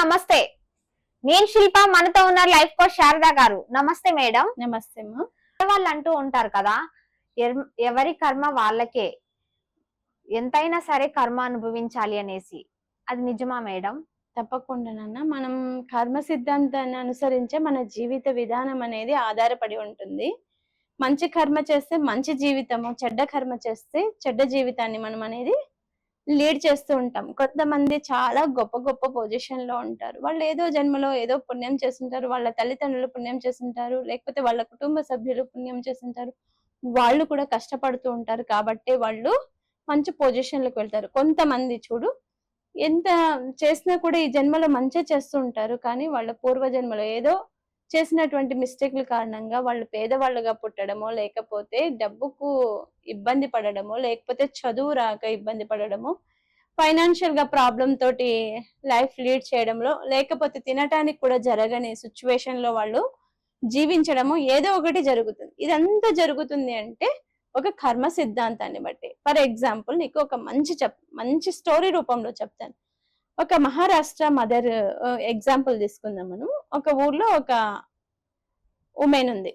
నమస్తే. నేను శిల్ప, మనతో ఉన్నారు లైఫ్ కోచ్ శారదా గారు. నమస్తే మేడం. నమస్తే. వాళ్ళు అంటూ ఉంటారు కదా, ఎవరి కర్మ వాళ్ళకే, ఎంతైనా సరే కర్మ అనుభవించాలి అనేసి. అది నిజమా మేడం? తప్పకుండానన్నా మనం కర్మ సిద్ధాంతాన్ని అనుసరించే మన జీవిత విధానం అనేది ఆధారపడి ఉంటుంది. మంచి కర్మ చేస్తే మంచి జీవితము, చెడ్డ కర్మ చేస్తే చెడ్డ జీవితాన్ని మనం అనేది లీడ్ చేస్తూ ఉంటాం. కొంతమంది చాలా గొప్ప గొప్ప పొజిషన్ లో ఉంటారు. వాళ్ళు ఏదో జన్మలో ఏదో పుణ్యం చేస్తుంటారు, వాళ్ళ తల్లిదండ్రులు పుణ్యం చేస్తుంటారు, లేకపోతే వాళ్ళ కుటుంబ సభ్యులు పుణ్యం చేస్తుంటారు. వాళ్ళు కూడా కష్టపడుతూ ఉంటారు కాబట్టి వాళ్ళు మంచి పొజిషన్లకు వెళ్తారు. కొంతమంది చూడు, ఎంత చేసినా కూడా ఈ జన్మలో మంచి చేస్తూ ఉంటారు, కానీ వాళ్ళ పూర్వ జన్మలో ఏదో చేసినటువంటి మిస్టేక్ల కారణంగా వాళ్ళు పేదవాళ్ళుగా పుట్టడమో, లేకపోతే డబ్బుకు ఇబ్బంది పడడమో, లేకపోతే చదువు రాక ఇబ్బంది పడడమో, ఫైనాన్షియల్ గా ప్రాబ్లం తోటి లైఫ్ లీడ్ చేయడంలో, లేకపోతే తినటానికి కూడా జరగని సిచ్యువేషన్ లో వాళ్ళు జీవించడము, ఏదో ఒకటి జరుగుతుంది. ఇదంతా జరుగుతుంది అంటే ఒక కర్మ సిద్ధాంతాన్ని బట్టి. ఫర్ ఎగ్జాంపుల్ నీకు ఒక మంచి స్టోరీ రూపంలో చెప్తాను. ఒక మహారాష్ట్ర మదర్ ఎగ్జాంపుల్ తీసుకుందాం మనం. ఒక ఊర్లో ఒక ఉమెన్ ఉంది.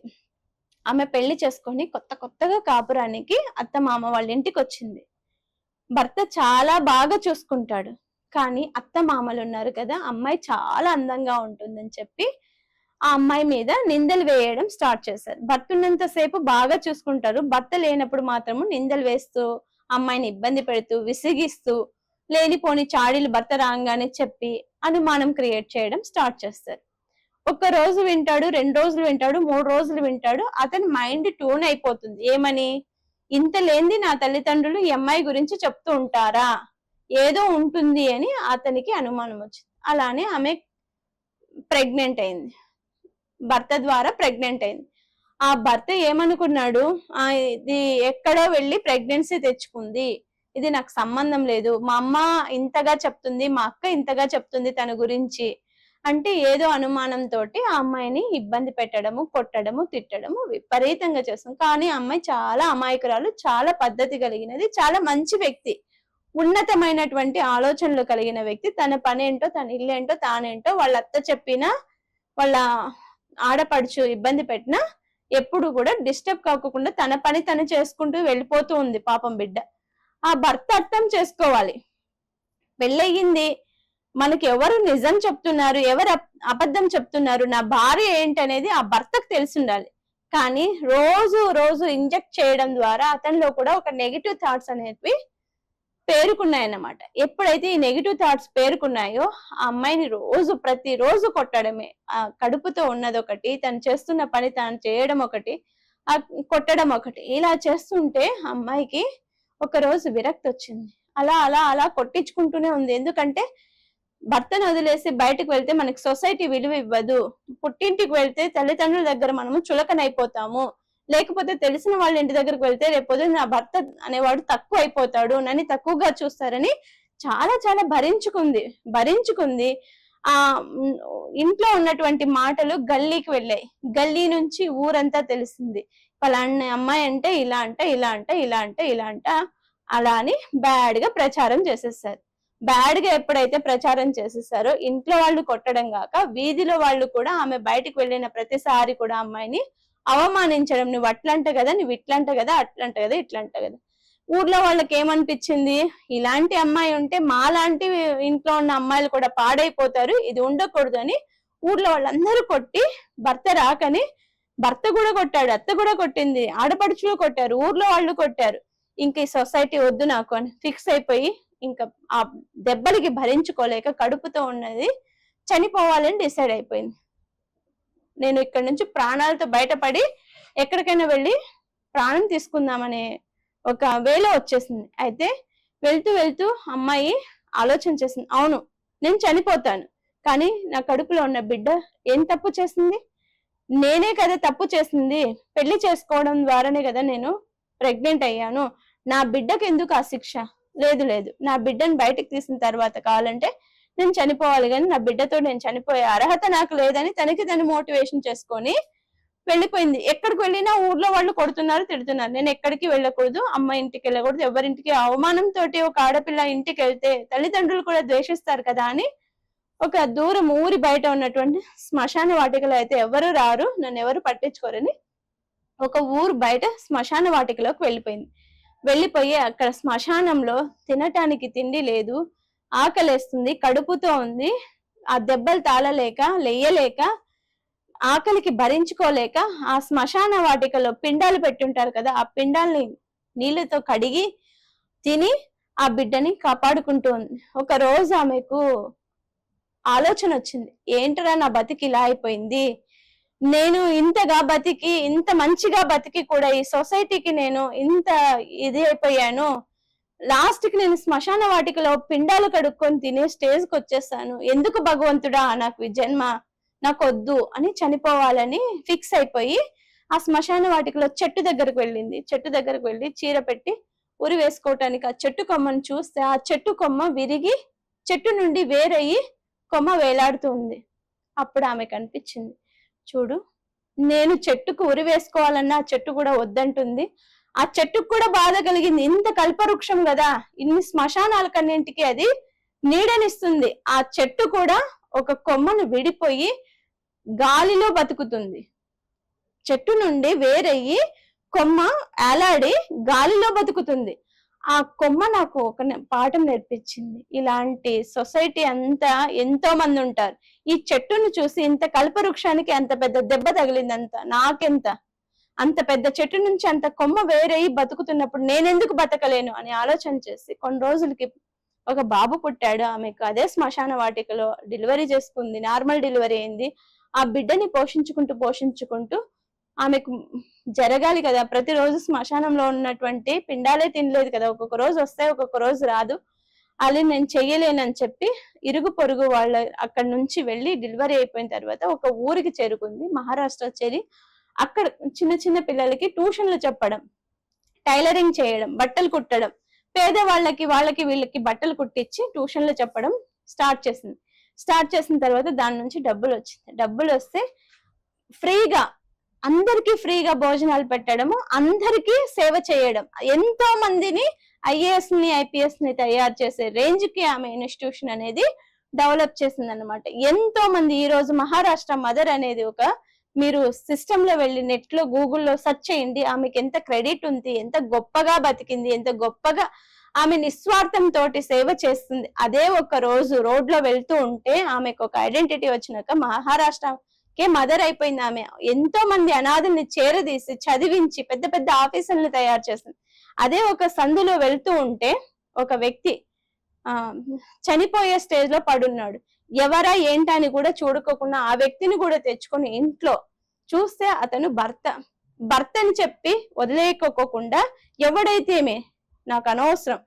ఆమె పెళ్లి చేసుకొని కొత్తగా కాపురానికి అత్త మామ వాళ్ళ ఇంటికి వచ్చింది. భర్త చాలా బాగా చూసుకుంటాడు, కానీ అత్త మామలు ఉన్నారు కదా, అమ్మాయి చాలా అందంగా ఉంటుందని చెప్పి ఆ అమ్మాయి మీద నిందలు వేయడం స్టార్ట్ చేశారు. భర్త ఉన్నంత సేపు బాగా చూసుకుంటారు, భర్త లేనప్పుడు మాత్రము నిందలు వేస్తూ, అమ్మాయిని ఇబ్బంది పెడుతూ, విసిగిస్తూ, లేనిపోని చాడీలు భర్త రాగానే చెప్పి అనుమానం క్రియేట్ చేయడం స్టార్ట్ చేస్తారు. ఒక్క రోజు వింటాడు, 2 రోజులు వింటాడు, 3 రోజులు వింటాడు. అతని మైండ్ ట్యూన్ అయిపోతుంది. ఏమని? ఇంత లేనిది నా తల్లిదండ్రులు ఈ అమ్మాయి గురించి చెప్తూ ఉంటారా, ఏదో ఉంటుంది అని అతనికి అనుమానం వచ్చింది. అలానే ఆమె ప్రెగ్నెంట్ అయింది, భర్త ద్వారా ప్రెగ్నెంట్ అయింది. ఆ భర్త ఏమనుకున్నాడు, ఇది ఎక్కడో వెళ్ళి ప్రెగ్నెన్సీ తెచ్చుకుంది, ఇది నాకు సంబంధం లేదు, మా అమ్మ ఇంతగా చెప్తుంది, మా అక్క ఇంతగా చెప్తుంది తన గురించి అంటే ఏదో అనుమానంతో ఆ అమ్మాయిని ఇబ్బంది పెట్టడము, కొట్టడము, తిట్టడము విపరీతంగా చేస్తుంది. కానీ ఆ అమ్మాయి చాలా అమాయకురాలు, చాలా పద్ధతి కలిగినది, చాలా మంచి వ్యక్తి, ఉన్నతమైనటువంటి ఆలోచనలు కలిగిన వ్యక్తి. తన పనేంటో, తన ఇల్లేంటో, తానేంటో, వాళ్ళ అత్త చెప్పినా, వాళ్ళ ఆడపడుచు ఇబ్బంది పెట్టినా ఎప్పుడు కూడా డిస్టర్బ్ కాకుండా తన పని తను చేసుకుంటూ వెళ్ళిపోతూ ఉంది పాపం బిడ్డ. ఆ భర్త అర్థం చేసుకోవాలి, పెళ్ళయింది, మనకి ఎవరు నిజం చెప్తున్నారు, ఎవరు అబద్ధం చెప్తున్నారు, నా భార్య ఏంటనేది ఆ భర్తకు తెలిసి ఉండాలి. కానీ రోజు ఇంజెక్ట్ చేయడం ద్వారా అతనిలో కూడా ఒక నెగిటివ్ థాట్స్ అనేవి పేరుకున్నాయన్నమాట. ఎప్పుడైతే ఈ నెగిటివ్ థాట్స్ పేరుకున్నాయో ఆ అమ్మాయిని ప్రతిరోజు కొట్టడమే. ఆ కడుపుతో ఉన్నది ఒకటి, తను చేస్తున్న పని తాను చేయడం ఒకటి, ఆ కొట్టడం ఒకటి, ఇలా చేస్తుంటే అమ్మాయికి ఒక రోజు విరక్తి వచ్చింది. అలా కొట్టించుకుంటూనే ఉంది. ఎందుకంటే భర్తను వదిలేసి బయటకు వెళ్తే మనకి సొసైటీ విలువ ఇవ్వదు, పుట్టింటికి వెళ్తే తల్లిదండ్రుల దగ్గర మనము చులకనైపోతాము, లేకపోతే తెలిసిన వాళ్ళ ఇంటి దగ్గరకు వెళ్తే రేపొద్దు నా భర్త అనేవాడు తక్కువ అయిపోతాడు, నన్ను తక్కువగా చూస్తారని చాలా భరించుకుంది. ఆ ఇంట్లో ఉన్నటువంటి మాటలు గల్లీకి వెళ్ళాయి. గల్లీ నుంచి ఊరంతా తెలిసింది, పలానా అమ్మాయి అంటే ఇలా అంట అలా అని బ్యాడ్ గా ప్రచారం చేసేసారు. బ్యాడ్ గా ఎప్పుడైతే ప్రచారం చేసేసారో ఇంట్లో వాళ్ళు కొట్టడం కాక వీధిలో వాళ్ళు కూడా ఆమె బయటకు వెళ్ళిన ప్రతిసారి కూడా అమ్మాయిని అవమానించడం. నువ్వు అట్లంట కదా, నువ్వు ఇట్లంట కదా, అట్లంట కదా, ఇట్లంట కదా. ఊర్లో వాళ్ళకి ఏమనిపించింది, ఇలాంటి అమ్మాయి ఉంటే మాలాంటి ఇంట్లో ఉన్న అమ్మాయిలు కూడా పాడైపోతారు, ఇది ఉండకూడదు అని ఊర్లో వాళ్ళందరూ కొట్టి, భర్త రాకని భర్త కూడా కొట్టాడు, అత్త కూడా కొట్టింది, ఆడపడుచులు కొట్టారు, ఊర్లో వాళ్ళు కొట్టారు. ఇంక ఈ సొసైటీ వద్దు నాకు అని ఫిక్స్ అయిపోయి ఇంకా ఆ దెబ్బలకి భరించుకోలేక కడుపుతో ఉన్నది చనిపోవాలని డిసైడ్ అయిపోయింది. నేను ఇక్కడ నుంచి ప్రాణాలతో బయటపడి ఎక్కడికైనా వెళ్ళి ప్రాణం తీసుకుందామనే ఒక వేలో వచ్చేసింది. అయితే వెళ్తూ అమ్మాయి ఆలోచన చేసింది, అవును నేను చనిపోతాను, కానీ నా కడుపులో ఉన్న బిడ్డ ఏం తప్పు చేసింది, నేనే కదా తప్పు చేసింది, పెళ్లి చేసుకోవడం ద్వారానే కదా నేను ప్రెగ్నెంట్ అయ్యాను, నా బిడ్డకు ఎందుకు ఆ శిక్ష, లేదు నా బిడ్డను బయటకు తీసిన తర్వాత కావాలంటే నేను చనిపోవాలి, కానీ నా బిడ్డతో నేను చనిపోయే అర్హత నాకు లేదని తను మోటివేషన్ చేసుకొని వెళ్ళిపోయింది. ఎక్కడికి వెళ్ళినా ఊర్లో వాళ్ళు కొడుతున్నారు, తిడుతున్నారు. నేను ఎక్కడికి వెళ్ళకూడదు, అమ్మ ఇంటికి వెళ్ళకూడదు, ఎవరింటికి అవమానంతో ఒక ఆడపిల్ల ఇంటికి వెళ్తే తల్లిదండ్రులు కూడా ద్వేషిస్తారు కదా అని ఒక దూరం ఊరి బయట ఉన్నటువంటి శ్మశాన వాటికలో అయితే ఎవరు రారు, నన్ను ఎవరు పట్టించుకోరని ఒక ఊరు బయట శ్మశాన వాటికలోకి వెళ్ళిపోయి అక్కడ శ్మశానంలో తినటానికి తిండి లేదు, ఆకలేస్తుంది, కడుపుతో ఉంది, ఆ దెబ్బలు తాళలేక లేయలేక ఆకలికి భరించుకోలేక ఆ శ్మశాన వాటికలో పిండాలు పెట్టుంటారు కదా, ఆ పిండాల్ని నీళ్ళతో కడిగి తిని ఆ బిడ్డని కాపాడుకుంటూ ఉంది. ఒక రోజు ఆమెకు ఆలోచన వచ్చింది, ఏంటరా నా బతికి ఇలా అయిపోయింది, నేను ఇంతగా బతికి ఇంత మంచిగా బతికి కూడా ఈ సొసైటీకి నేను ఇంత ఇది అయిపోయాను, లాస్ట్ కి నేను శ్మశాన వాటికలో పిండాలు కడుక్కొని తినే స్టేజ్కి వచ్చేసాను, ఎందుకు భగవంతుడా నాకు ఈ జన్మ, నాకు వద్దు అని చనిపోవాలని ఫిక్స్ అయిపోయి ఆ శ్మశాన వాటికలో చెట్టు దగ్గరకు వెళ్ళింది. చెట్టు దగ్గరకు వెళ్ళి చీర పెట్టి ఉరి వేసుకోవటానికి ఆ చెట్టు కొమ్మను చూస్తే ఆ చెట్టు కొమ్మ విరిగి చెట్టు నుండి వేరయ్యి కొమ్మ వేలాడుతూ ఉంది. అప్పుడు ఆమె కనిపించింది, చూడు నేను చెట్టుకు ఉరి వేసుకోవాలన్నా ఆ చెట్టు కూడా వద్దంటుంది, ఆ చెట్టుకు కూడా బాధ కలిగింది, ఇంత కల్పవృక్షం కదా, ఇన్ని శ్మశానాల కన్నింటికి అది నీడనిస్తుంది, ఆ చెట్టు కూడా ఒక కొమ్మను విడిపోయి గాలిలో బతుకుతుంది, చెట్టు నుండి వేరయ్యి కొమ్మ ఏలాడి గాలిలో బతుకుతుంది. ఆ కొమ్మ నాకు ఒక పాఠం నేర్పించింది, ఇలాంటి సొసైటీ అంతా ఎంతో మంది ఉంటారు, ఈ చెట్టును చూసి ఇంత కల్పవృక్షానికి అంత పెద్ద దెబ్బ తగిలింది, నాకెంత, అంత పెద్ద చెట్టు నుంచి అంత కొమ్మ వేరయ్యి బతుకుతున్నప్పుడు నేనెందుకు బతకలేను అని ఆలోచన చేసి కొన్ని రోజులకి ఒక బాబు పుట్టాడు. ఆమెకు అదే శ్మశాన వాటికలో డెలివరీ చేసుకుంది, నార్మల్ డెలివరీ అయింది. ఆ బిడ్డని పోషించుకుంటూ ఆమెకు జరగాలి కదా, ప్రతిరోజు శ్మశానంలో ఉన్నటువంటి పిండాలే తినలేదు కదా, ఒక్కొక్క రోజు వస్తాయి ఒక్కొక్క రోజు రాదు, అది నేను చెయ్యలేనని చెప్పి ఇరుగు పొరుగు వాళ్ళ అక్కడి నుంచి వెళ్ళి డెలివరీ అయిపోయిన తర్వాత ఒక ఊరికి చేరుకుంది, మహారాష్ట్ర చేరి అక్కడ చిన్న చిన్న పిల్లలకి ట్యూషన్లు చెప్పడం, టైలరింగ్ చేయడం, బట్టలు కుట్టడం, పేదవాళ్ళకి వీళ్ళకి బట్టలు కుట్టించి ట్యూషన్లు చెప్పడం స్టార్ట్ చేసిన తర్వాత దాని నుంచి డబ్బులు వస్తే అందరికీ ఫ్రీగా భోజనాలు పెట్టడము, అందరికీ సేవ చేయడం, ఎంతో మందిని ఐఏఎస్ ని ఐపీఎస్ ని తయారు చేసే రేంజ్ కి ఆమె ఇన్స్టిట్యూషన్ అనేది డెవలప్ చేసింది అనమాట. ఎంతో మంది ఈ రోజు మహారాష్ట్ర మదర్ అనేది ఒక మీరు సిస్టమ్ లో వెళ్ళి నెట్ లో గూగుల్లో సెర్చ్ చేయండి, ఆమెకి ఎంత క్రెడిట్ ఉంది, ఎంత గొప్పగా బతికింది, ఎంత గొప్పగా ఆమె నిస్వార్థం తోటి సేవ చేస్తుంది. అదే ఒక రోజు రోడ్ లో వెళ్తూ ఉంటే ఆమెకు ఒక ఐడెంటిటీ వచ్చినాక మహారాష్ట్రకే మదర్ అయిపోయింది. ఆమె ఎంతో మంది అనాథుల్ని చేరదీసి చదివించి పెద్ద పెద్ద ఆఫీసులను తయారు చేస్తుంది. అదే ఒక సందులో వెళ్తూ ఉంటే ఒక వ్యక్తి చనిపోయే స్టేజ్ లో పడున్నాడు, ఎవరా ఏంటని కూడా చూడుకోకుండా ఆ వ్యక్తిని కూడా తెచ్చుకొని ఇంట్లో చూస్తే అతను భర్త అని చెప్పి వదిలేకోకుండా ఎవడైతేమే నాకు అనవసరం,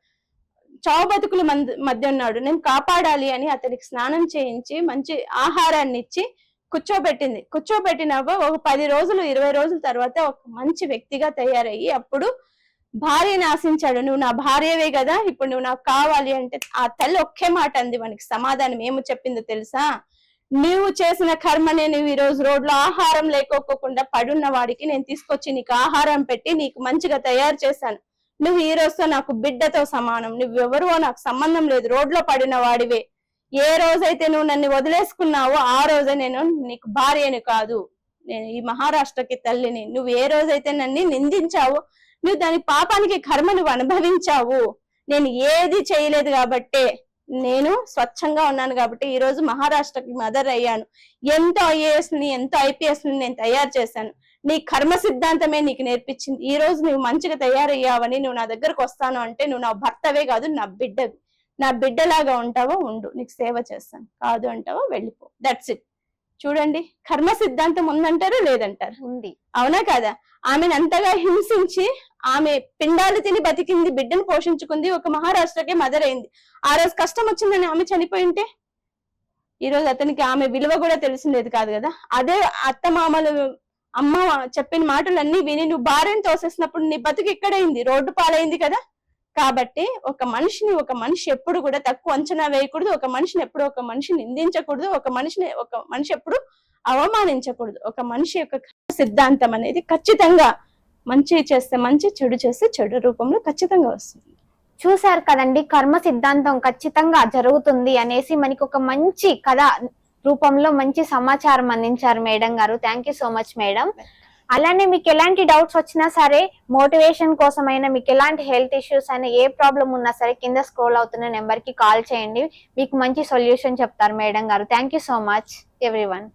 చావు బతుకుల మధ్య ఉన్నాడు, నేను కాపాడాలి అని అతనికి స్నానం చేయించి మంచి ఆహారాన్ని ఇచ్చి కూర్చోబెట్టినాక ఒక 10 రోజులు 20 రోజుల తర్వాత ఒక మంచి వ్యక్తిగా తయారయ్యి అప్పుడు భార్యని ఆశించాడు, నువ్వు నా భార్యవే కదా, ఇప్పుడు నువ్వు నాకు కావాలి అంటే ఆ తల్లి ఒకే మాట అంది, మనకి సమాధానం ఏమో చెప్పిందో తెలుసా, నువ్వు చేసిన కర్మనే, నువ్వు ఈ రోజు రోడ్లో ఆహారం లేకోకుండా పడున్న వాడికి నేను తీసుకొచ్చి నీకు ఆహారం పెట్టి నీకు మంచిగా తయారు చేశాను, నువ్వు ఈ రోజుతో నాకు బిడ్డతో సమానం, నువ్వెవరో నాకు సంబంధం లేదు, రోడ్లో పడిన వాడివే, ఏ రోజైతే నువ్వు నన్ను వదిలేసుకున్నావో ఆ రోజే నేను నీకు భార్యని కాదు, నేను ఈ మహారాష్ట్రకి తల్లిని, నువ్వు ఏ రోజైతే నన్ను నిందించావో నువ్వు దాని పాపానికి కర్మ నువ్వు అనుభవించావు, నేను ఏది చేయలేదు కాబట్టే, నేను స్వచ్ఛంగా ఉన్నాను కాబట్టి ఈ రోజు మహారాష్ట్రకి మదర్ అయ్యాను, ఎంతో ఐఏఎస్ ని ఎంతో ఐపీఎస్ ని నేను తయారు చేశాను, నీ కర్మ సిద్ధాంతమే నీకు నేర్పించింది, ఈ రోజు నువ్వు మంచిగా తయారయ్యావని నువ్వు నా దగ్గరకు వస్తాను అంటే నువ్వు నా భర్తవే కాదు, నా బిడ్డలాగా ఉంటావో ఉండు, నీకు సేవ చేస్తాను, కాదు అంటావో వెళ్ళిపో, దట్స్ ఇట్. చూడండి, కర్మ సిద్ధాంతం ఉందంటారు లేదంటారు, ఉంది, అవునా కదా. ఆమెను అంతగా హింసించి ఆమె పిండాలు తిని బతికింది, బిడ్డను పోషించుకుంది, ఒక మహారాష్ట్రకే మదర్ అయింది. ఆ రోజు కష్టం వచ్చిందని ఆమె చనిపోయింటే ఈ రోజు అతనికి ఆమె విలువ కూడా తెలిసిండేది కాదు కదా. అదే అత్తమామలు అమ్మ చెప్పిన మాటలన్నీ విని నువ్వు భార్యను తోసేసినప్పుడు నీ బతుకు ఇక్కడైంది, రోడ్డు పాలైంది కదా. కాబట్టి ఒక మనిషి ఎప్పుడు కూడా తక్కువ అంచనా వేయకూడదు, ఒక మనిషిని నిందించకూడదు, ఒక మనిషి ఎప్పుడు అవమానించకూడదు. ఒక మనిషి యొక్క సిద్ధాంతం అనేది ఖచ్చితంగా మంచి చేస్తే మంచి, చెడు చేస్తే చెడు రూపంలో ఖచ్చితంగా వస్తుంది. చూశారు కదండి, కర్మ సిద్ధాంతం ఖచ్చితంగా జరుగుతుంది అనేసి మనకి ఒక మంచి కథ రూపంలో మంచి సమాచారం అందించారు మేడం గారు. Thank you so much madam. అలానే మీకు ఎలాంటి డౌట్స్ వచ్చినా సరే, మోటివేషన్ కోసమైనా, మీకు ఎలాంటి హెల్త్ ఇష్యూస్ అయినా, ఏ ప్రాబ్లం ఉన్నా సరే కింద స్క్రోల్ అవుతున్న నెంబర్ కి కాల్ చేయండి, మీకు మంచి సొల్యూషన్ చెప్తారు మేడం గారు. Thank you so much everyone.